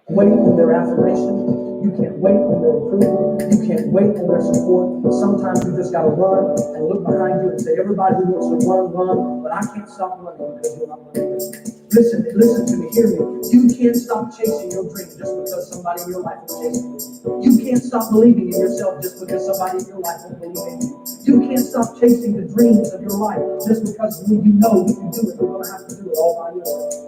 Wait on their affirmation. You can't wait on their approval. You can't wait on their support. Sometimes you just gotta run and look behind you and say, everybody who wants to run, but I can't stop running because you're not running with me. Listen to me, hear me. You can't stop chasing your dream just because somebody in your life is chasing it. You can't stop believing in yourself just because somebody in your life will believe in you. You can't stop chasing the dreams of your life just because when you know if you do it, you're gonna have to do it all by yourself.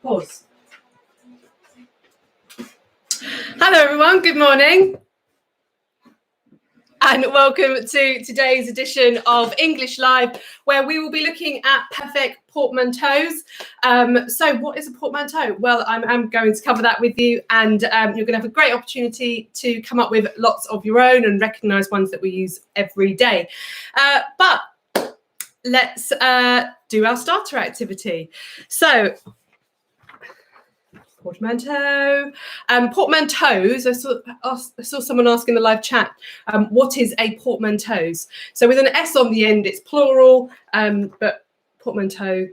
Pause. Hello everyone, good morning. And welcome to today's edition of English Live, where we will be looking at perfect portmanteaus. So what is a portmanteau? Well, I'm going to cover that with you, and you're going to have a great opportunity to come up with lots of your own and recognise ones that we use every day. But let's do our starter activity. So, portmanteau. Portmanteaus, I saw someone ask in the live chat, what is a portmanteaus? So with an S on the end, it's plural, but portmanteau,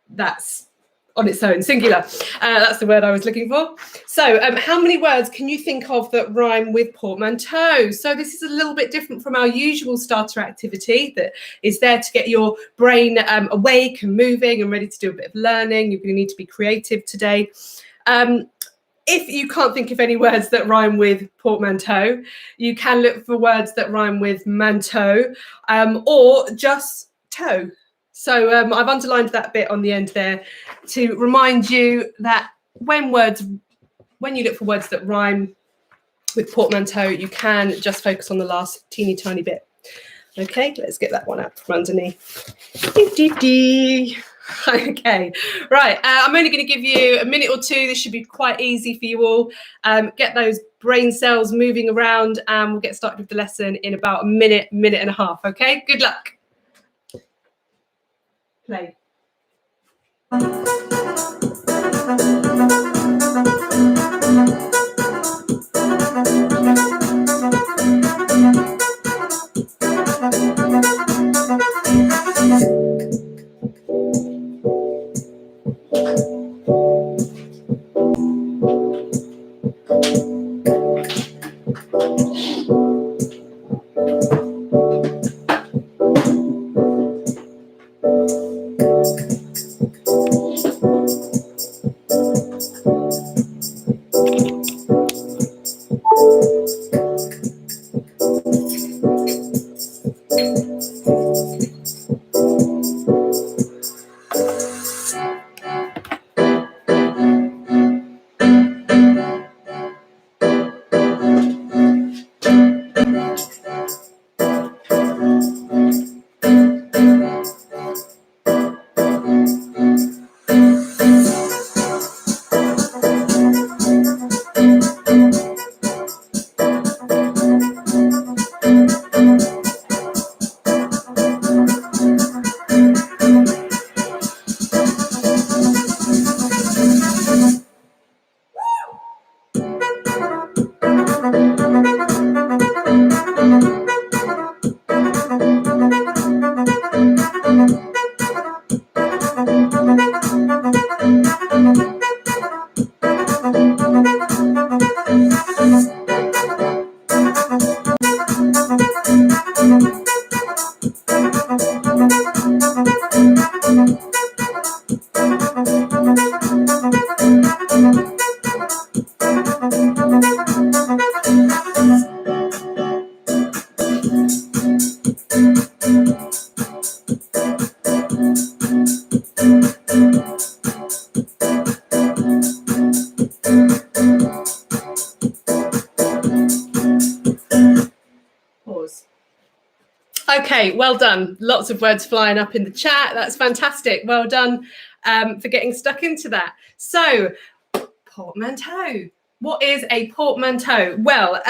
that's on its own, singular. That's the word I was looking for. So how many words can you think of that rhyme with portmanteau? So this is a little bit different from our usual starter activity that is there to get your brain awake and moving and ready to do a bit of learning. You're going to need to be creative today. If you can't think of any words that rhyme with portmanteau, you can look for words that rhyme with manteau or just toe. So I've underlined that bit on the end there to remind you that when you look for words that rhyme with portmanteau, you can just focus on the last teeny tiny bit. Okay, let's get that one out from underneath. Okay, right. I'm only going to give you a minute or two. This should be quite easy for you all. Get those brain cells moving around, and we'll get started with the lesson in about a minute, minute and a half. Okay, good luck. Play. Pause. Okay, well done. Lots of words flying up in the chat. That's fantastic. Well done for getting stuck into that. So, portmanteau. What is a portmanteau? Well,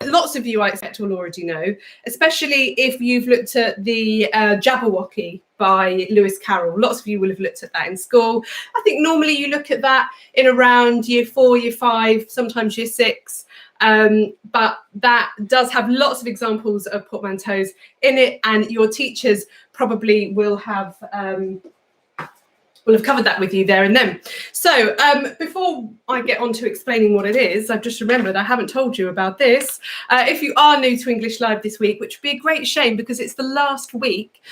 lots of you I expect will already know, especially if you've looked at the Jabberwocky by Lewis Carroll. Lots of you will have looked at that in school. I think normally you look at that in around year 4, year 5, sometimes year 6. But that does have lots of examples of portmanteaus in it, and your teachers probably will have covered that with you there and then. So before I get on to explaining what it is, I've just remembered I haven't told you about this. If you are new to English Live this week, which would be a great shame because it's the last week,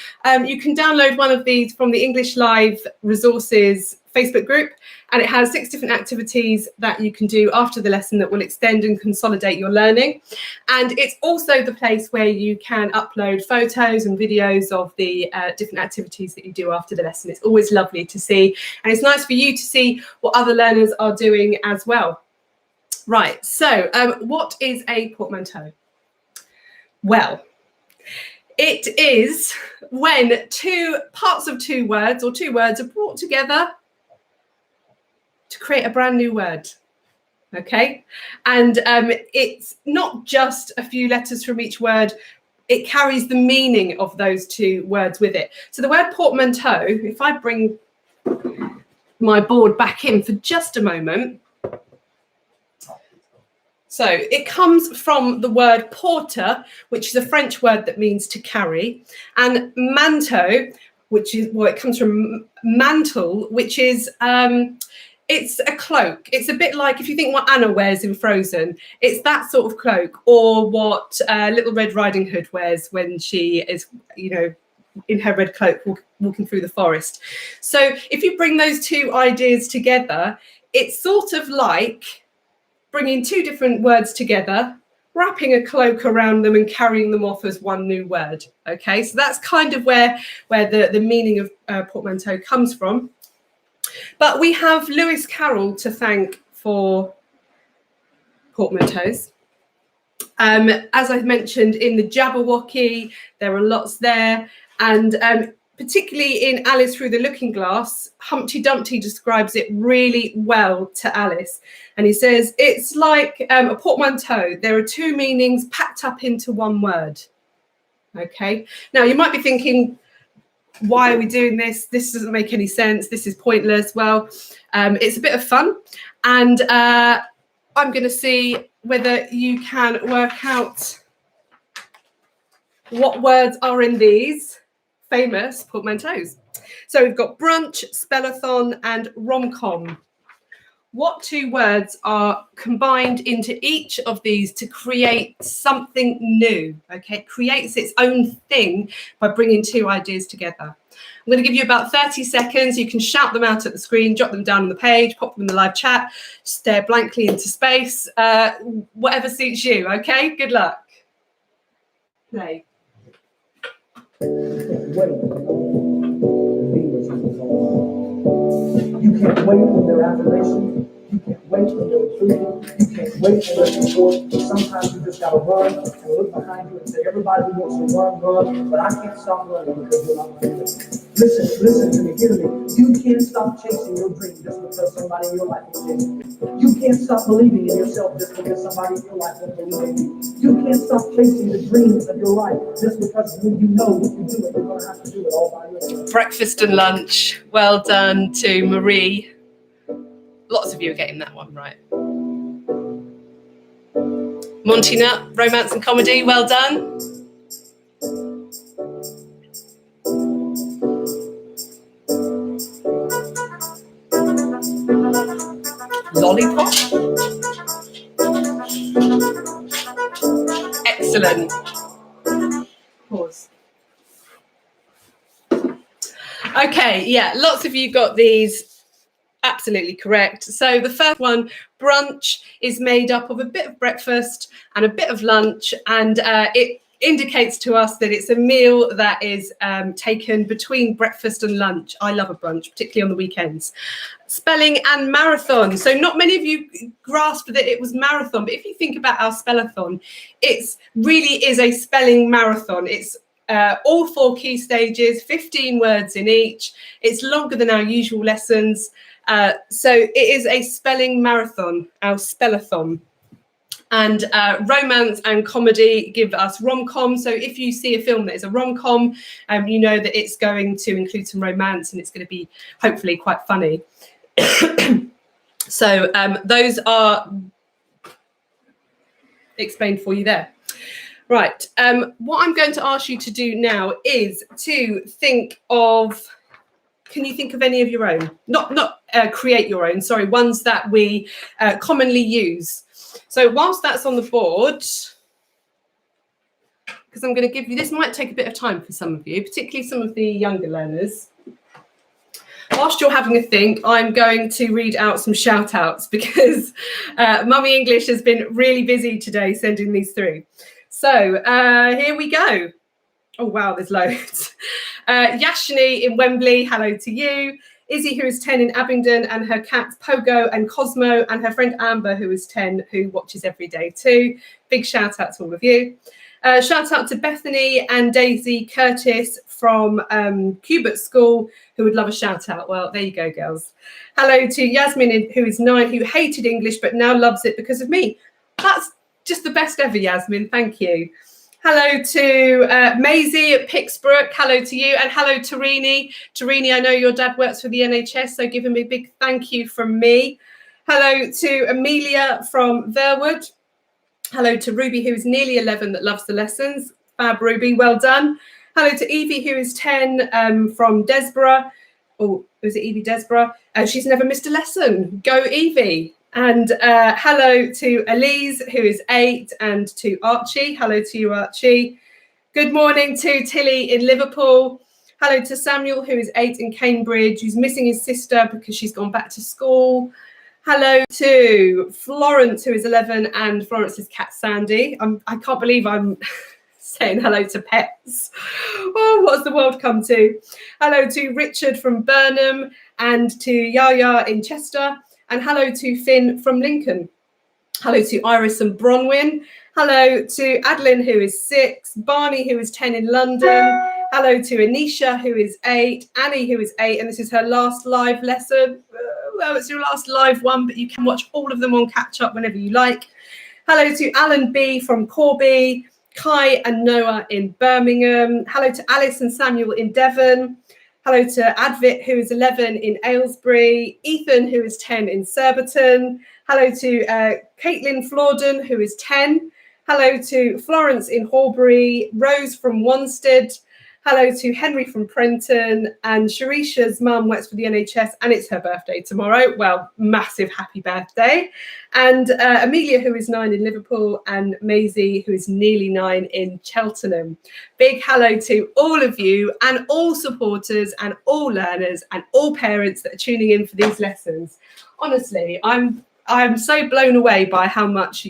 you can download one of these from the English Live Resources Facebook group, and it has 6 different activities that you can do after the lesson that will extend and consolidate your learning. And it's also the place where you can upload photos and videos of the different activities that you do after the lesson. It's always lovely to see, and it's nice for you to see what other learners are doing as well. Right, so what is a portmanteau? Well, it is when 2 parts of 2 words or 2 words are brought together to create a brand new word. Okay, and it's not just a few letters from each word, it carries the meaning of those 2 words with it. So the word portmanteau, if I bring my board back in for just a moment. So it comes from the word porter, which is a French word that means to carry, and manteau, which is, well, it comes from mantle, which is it's a cloak. It's a bit like if you think what Anna wears in Frozen, it's that sort of cloak, or what Little Red Riding Hood wears when she is, you know, in her red cloak walking through the forest. So if you bring those 2 ideas together, it's sort of like bringing 2 different words together, wrapping a cloak around them and carrying them off as one new word. Okay, so that's kind of where the meaning of portmanteau comes from. But we have Lewis Carroll to thank for portmanteaus. As I've mentioned, in the Jabberwocky, there are lots there. And particularly in Alice Through the Looking Glass, Humpty Dumpty describes it really well to Alice. And he says, it's like a portmanteau. There are two meanings packed up into one word. Okay. Now, you might be thinking, why are we doing this? This doesn't make any sense. This is pointless. Well, it's a bit of fun. And I'm going to see whether you can work out what words are in these famous portmanteaus. So we've got brunch, spellathon, and rom-com. What two words are combined into each of these to create something new? Okay, it creates its own thing by bringing two ideas together. I'm going to give you about 30 seconds. You can shout them out at the screen, jot them down on the page, pop them in the live chat, stare blankly into space, whatever suits you. Okay, good luck. Play. You can't wait when they're affirmation. You can't wait when they're approval. You can't wait when they're support. Sometimes you just gotta run and look behind you and say, everybody who wants to run, but I can't stop running because you're not running. Listen to me, hear me. You can't stop chasing your dream just because somebody in your life is chasing you. You can't stop believing in yourself just because somebody in your life won't believe in you. You can't stop chasing the dreams of your life just because when you know what you do it, you're gonna have to do it all by yourself. Breakfast and lunch. Well done to Marie. Lots of you are getting that one right. Monty Nut, romance and comedy. Well done. Lollipop. Excellent. Pause. Okay, yeah, lots of you got these absolutely correct. So the first one, brunch, is made up of a bit of breakfast and a bit of lunch, and it indicates to us that it's a meal that is taken between breakfast and lunch. I love a brunch, particularly on the weekends. Spelling and marathon. So not many of you grasped that it was marathon, but if you think about our spellathon, it really is a spelling marathon. It's all 4 key stages, 15 words in each. It's longer than our usual lessons. So it is a spelling marathon, our spellathon. And romance and comedy give us rom-com. So if you see a film that is a rom-com, you know that it's going to include some romance and it's going to be hopefully quite funny. So those are explained for you there. Right. What I'm going to ask you to do now is to think of, can you think of any of your own? Not create your own, sorry, ones that we commonly use. So whilst that's on the board, because I'm going to give you, this might take a bit of time for some of you, particularly some of the younger learners. Whilst you're having a think, I'm going to read out some shout outs because Mummy English has been really busy today sending these through. So here we go. Oh, wow, there's loads. Yashini in Wembley, hello to you. Izzy, who is 10 in Abingdon, and her cats Pogo and Cosmo, and her friend Amber, who is 10, who watches every day too. Big shout out to all of you. Shout out to Bethany and Daisy Curtis from Cubert School, who would love a shout out. Well, there you go, girls. Hello to Yasmin, who is 9, who hated English but now loves it because of me. That's just the best ever, Yasmin. Thank you. Hello to Maisie at Pixbrook. Hello to you. And hello, Tarini. Tarini, I know your dad works for the NHS, so give him a big thank you from me. Hello to Amelia from Verwood. Hello to Ruby, who is nearly 11, that loves the lessons. Fab, Ruby, well done. Hello to Evie, who is 10, from Desborough. Oh, was it Evie Desborough? She's never missed a lesson. Go, Evie. And hello to Elise, who is 8, and to Archie. Hello to you, Archie. Good morning to Tilly in Liverpool. Hello to Samuel, who is 8 in Cambridge, who's missing his sister because she's gone back to school. Hello to Florence, who is 11, and Florence's cat, Sandy. I can't believe I'm saying hello to pets. Oh, what has the world come to? Hello to Richard from Burnham, and to Yaya in Chester. And hello to Finn from Lincoln. Hello to Iris and Bronwyn. Hello to Adeline, who is 6, Barney, who is 10 in London, Hello to Anisha, who is 8, Annie, who is 8, and this is her last live lesson. Well, it's your last live one, but you can watch all of them on catch up whenever you like. Hello to Alan B from Corby, Kai and Noah in Birmingham. Hello to Alice and Samuel in Devon. Hello to Advit, who is 11 in Aylesbury. Ethan, who is 10 in Surbiton. Hello to Caitlin Florden, who is 10. Hello to Florence in Horbury. Rose from Wanstead. Hello to Henry from Prenton, and Sharisha's mum works for the NHS and it's her birthday tomorrow. Well, massive happy birthday. And Amelia, who is 9 in Liverpool, and Maisie, who is nearly 9 in Cheltenham. Big hello to all of you and all supporters and all learners and all parents that are tuning in for these lessons. Honestly, I'm so blown away by how much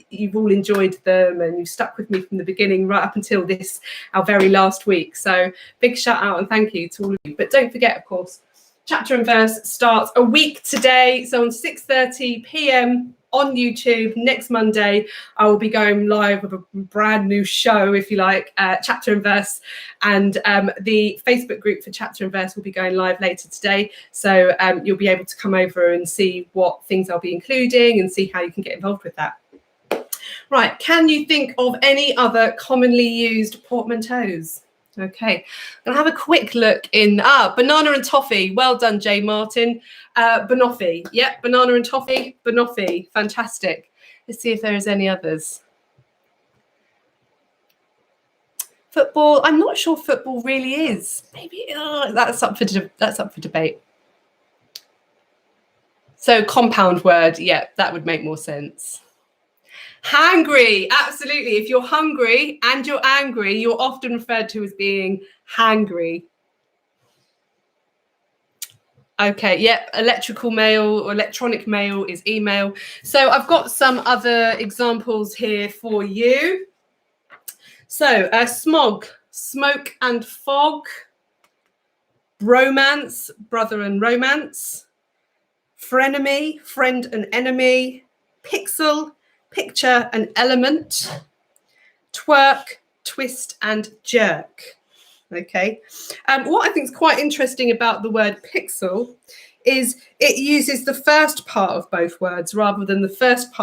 you've all enjoyed them and you've stuck with me from the beginning right up until this, our very last week. So big shout out and thank you to all of you. But don't forget, of course, Chapter and Verse starts a week today. So on 6:30 p.m. on YouTube next Monday, I will be going live with a brand new show, if you like, Chapter and Verse. And the Facebook group for Chapter and Verse will be going live later today. So you'll be able to come over and see what things I'll be including and see how you can get involved with that. Right, can you think of any other commonly used portmanteaus? Okay, I'm going to have a quick look in. Banana and toffee. Well done, Jay Martin. Banoffee. Yep, banana and toffee. Banoffee. Fantastic. Let's see if there is any others. Football. I'm not sure football really is. Maybe that's up for debate. So compound word. Yeah, that would make more sense. Hangry, absolutely. If you're hungry and you're angry, you're often referred to as being hangry. Okay, yeah, electrical mail or electronic mail is email. So I've got some other examples here for you. So smog, smoke and fog. Romance, brother and romance. Frenemy, friend and enemy. Pixel, picture and element. Twerk, twist and jerk. Okay. What I think is quite interesting about the word pixel is it uses the first part of both words rather than the first part